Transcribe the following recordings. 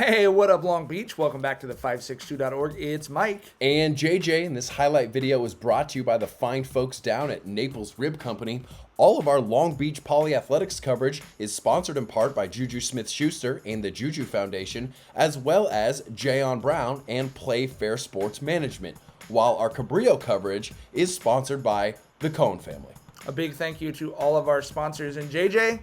Hey, what up, Long Beach? Welcome back to the 562.org. It's Mike. And JJ, and this highlight video is brought to you by the fine folks down at Naples Rib Company. All of our Long Beach Poly Athletics coverage is sponsored in part by Juju Smith-Schuster and the Juju Foundation, as well as Jayon Brown and Play Fair Sports Management, while our Cabrillo coverage is sponsored by the Cohen family. A big thank you to all of our sponsors. And JJ,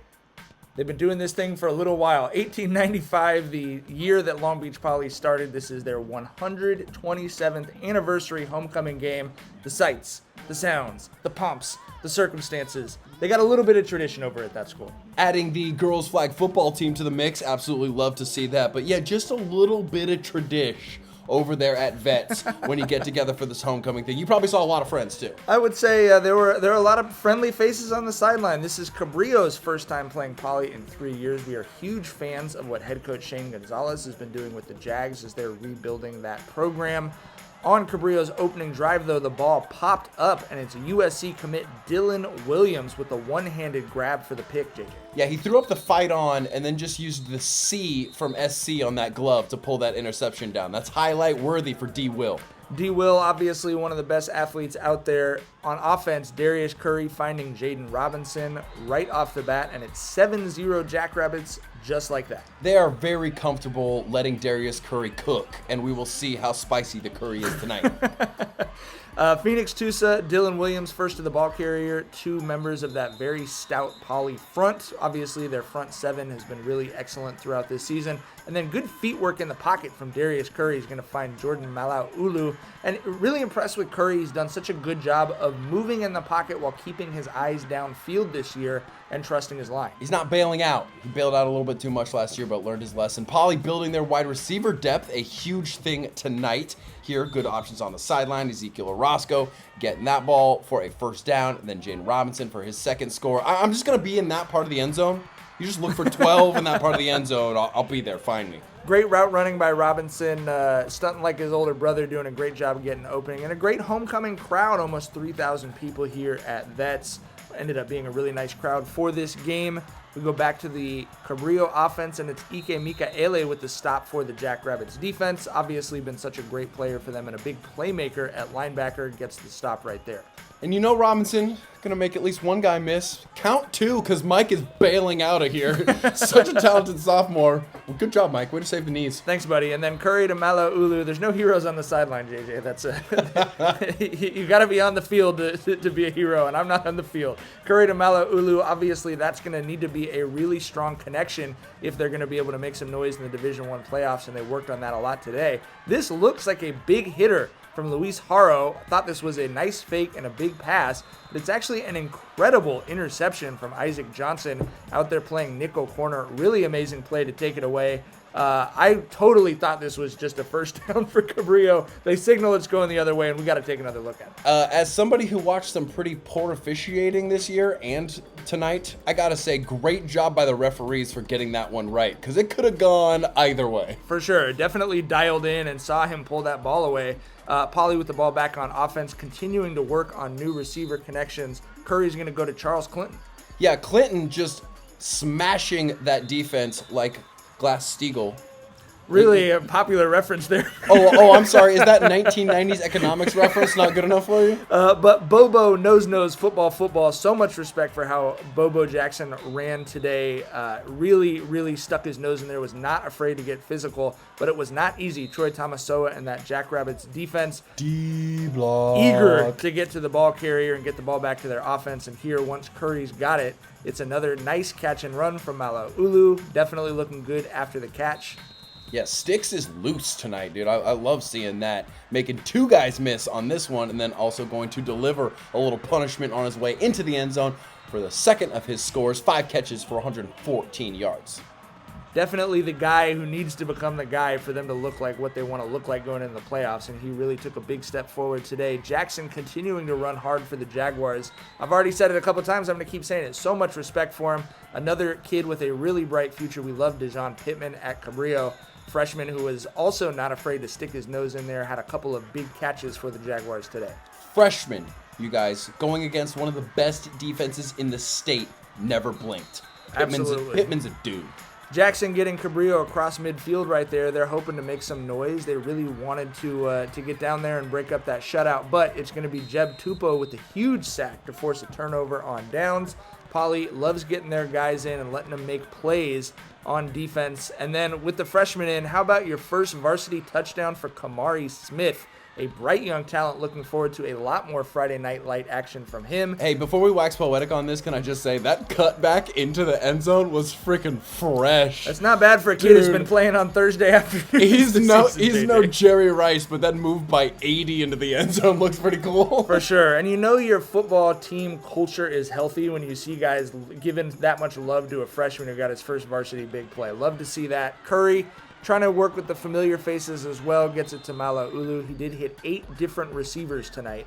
they've been doing this thing for a little while. 1895, the year that Long Beach Poly started. This is their 127th anniversary homecoming game. The sights, the sounds, the pomps, the circumstances. They got a little bit of tradition over at that school. Adding the girls flag football team to the mix, absolutely love to see that. But yeah, just a little bit of tradition over there at Vets when you get together for this homecoming thing. You probably saw a lot of friends too. I would say there were a lot of friendly faces on the sideline. This is Cabrillo's first time playing Poly in 3 years. We are huge fans of what head coach Shane Gonzalez has been doing with the Jags as they're rebuilding that program. On Cabrillo's opening drive, though, the ball popped up, and it's USC commit Dylan Williams with a one-handed grab for the pick, JJ. Yeah, he threw up the fight on and then just used the C from SC on that glove to pull that interception down. That's highlight worthy for D. Will. D. Will, obviously one of the best athletes out there. On offense, Darius Curry finding Jaden Robinson right off the bat, and it's 7-0 Jackrabbits just like that. They are very comfortable letting Darius Curry cook, and we will see how spicy the curry is tonight. Phoenix Tusa, Dylan Williams, first to the ball carrier, two members of that very stout Poly front. Obviously, their front seven has been really excellent throughout this season. And then good feet work in the pocket from Darius Curry. He's going to find Jordan Malau-Ulu. And really impressed with Curry. He's done such a good job of moving in the pocket while keeping his eyes downfield this year and trusting his line. He's not bailing out. He bailed out a little bit too much last year, but learned his lesson. Poly building their wide receiver depth, a huge thing tonight. Here, good options on the sideline. Ezekiel Orozco getting that ball for a first down, and then Jaden Robinson for his second score. I'm just going to be in that part of the end zone. You just look for 12 in that part of the end zone. I'll be there. Find me. Great route running by Robinson, stunting like his older brother, doing a great job of getting opening. And a great homecoming crowd, almost 3,000 people here at Vets. Ended up being a really nice crowd for this game. We go back to the Cabrillo offense, and it's Ike Mikaele with the stop for the Jackrabbits defense. Obviously been such a great player for them and a big playmaker at linebacker, gets the stop right there. And you know Robinson going to make at least one guy miss. Count two, because Mike is bailing out of here. Such a talented sophomore. Well, good job, Mike. Way to save the knees. Thanks, buddy. And then Curry to Malau-Ulu. There's no heroes on the sideline, JJ. That's you got to be on the field to be a hero, and I'm not on the field. Curry to Malau-Ulu. Obviously, that's going to need to be a really strong connection if they're going to be able to make some noise in the Division I playoffs, and they worked on that a lot today. This looks like a big hitter from Luis Haro. I thought this was a nice fake and a big pass, but it's actually an incredible interception from Isaac Johnson out there playing nickel corner. Really amazing play to take it away. I totally thought this was just a first down for Cabrillo. They signal it's going the other way, and we got to take another look at it. As somebody who watched some pretty poor officiating this year and tonight, I got to say, great job by the referees for getting that one right, because it could have gone either way. For sure. Definitely dialed in and saw him pull that ball away. Poly with the ball back on offense, continuing to work on new receiver connections. Curry's going to go to Charles Clinton. Yeah, Clinton just smashing that defense like Glass-Steagall. Really a popular reference there. Oh, I'm sorry. Is that 1990s economics reference not good enough for you? But Bobo knows football. So much respect for how Bobo Jackson ran today. Really stuck his nose in there. Was not afraid to get physical, but it was not easy. Troy Tomasoa and that Jackrabbits defense D-block. eager to get to the ball carrier and get the ball back to their offense. And here, once Curry's got it, it's another nice catch and run from Malau-Ulu. Definitely looking good after the catch. Yeah, Sticks is loose tonight, dude. I love seeing that. Making two guys miss on this one, and then also going to deliver a little punishment on his way into the end zone for the second of his scores. 5 catches for 114 yards. Definitely the guy who needs to become the guy for them to look like what they want to look like going into the playoffs, and he really took a big step forward today. Jackson continuing to run hard for the Jaguars. I've already said it a couple times. I'm going to keep saying it. So much respect for him. Another kid with a really bright future. We love Dejon Pittman at Cabrillo. Freshman who was also not afraid to stick his nose in there, had a couple of big catches for the Jaguars today. Freshman, you guys, going against one of the best defenses in the state, never blinked. Absolutely. Pittman's a dude. Jackson getting Cabrillo across midfield right there. They're hoping to make some noise. They really wanted to get down there and break up that shutout, but it's going to be Jeb Tupou with a huge sack to force a turnover on downs. Poly loves getting their guys in and letting them make plays on defense. And then with the freshman in, how about your first varsity touchdown for Kamari Smith? A bright young talent, looking forward to a lot more Friday Night Light action from him. Hey, before we wax poetic on this, can I just say that cutback into the end zone was freaking fresh. That's not bad for a kid who's been playing on Thursday afternoon. He's no Jerry Rice, but that move by 80 into the end zone looks pretty cool. For sure. And you know your football team culture is healthy when you see guys giving that much love to a freshman who got his first varsity big play. Love to see that. Curry trying to work with the familiar faces as well, gets it to Malaulu. He did hit 8 different receivers tonight.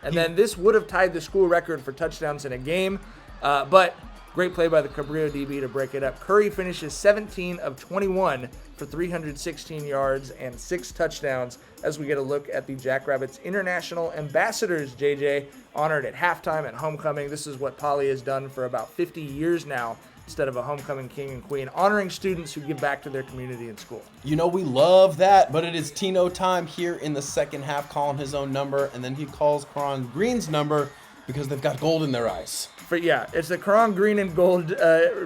And then this would have tied the school record for touchdowns in a game, but great play by the Cabrillo DB to break it up. Curry finishes 17 of 21 for 316 yards and 6 touchdowns as we get a look at the Jackrabbits International Ambassadors, JJ, honored at halftime at homecoming. This is what Poly has done for about 50 years now, instead of a homecoming king and queen, honoring students who give back to their community and school. You know, we love that, but it is Tino time here in the second half, calling his own number, and then he calls Karan Green's number because they've got gold in their eyes. But yeah, it's the Karan Green and gold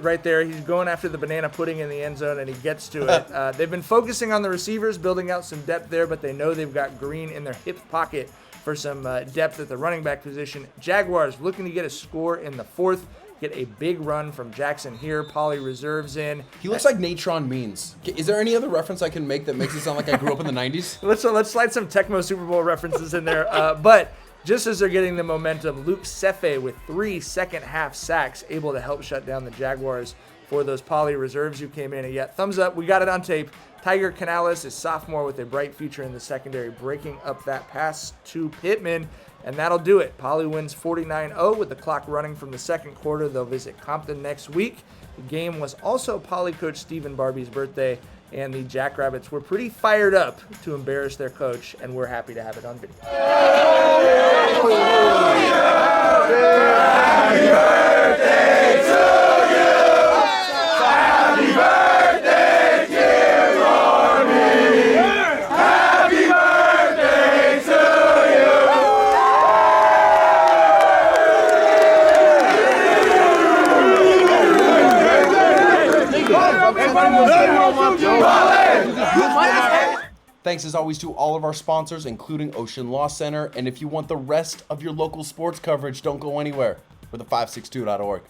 right there. He's going after the banana pudding in the end zone, and he gets to it. They've been focusing on the receivers, building out some depth there, but they know they've got Green in their hip pocket for some depth at the running back position. Jaguars looking to get a score in the 4th. Get a big run from Jackson here. Poly reserves in. He looks like Natron Means. Is there any other reference I can make that makes it sound like I grew up in the 90s? Let's slide some Tecmo Super Bowl references in there. But just as they're getting the momentum, Luke Sefe with 3 second-half sacks, able to help shut down the Jaguars for those Poly reserves who came in. And yet, thumbs up. We got it on tape. Tiger Canales is sophomore with a bright future in the secondary, breaking up that pass to Pittman. And that'll do it. Poly wins 49-0 with the clock running from the second quarter. They'll visit Compton next week. The game was also Poly coach Stephen Barbie's birthday, and the Jackrabbits were pretty fired up to embarrass their coach, and we're happy to have it on video. Happy birthday to you! Happy birthday, dear Barbie! Happy birthday to you! Thanks as always to all of our sponsors, including Ocean Law Center. And if you want the rest of your local sports coverage, don't go anywhere. We're the 562.org.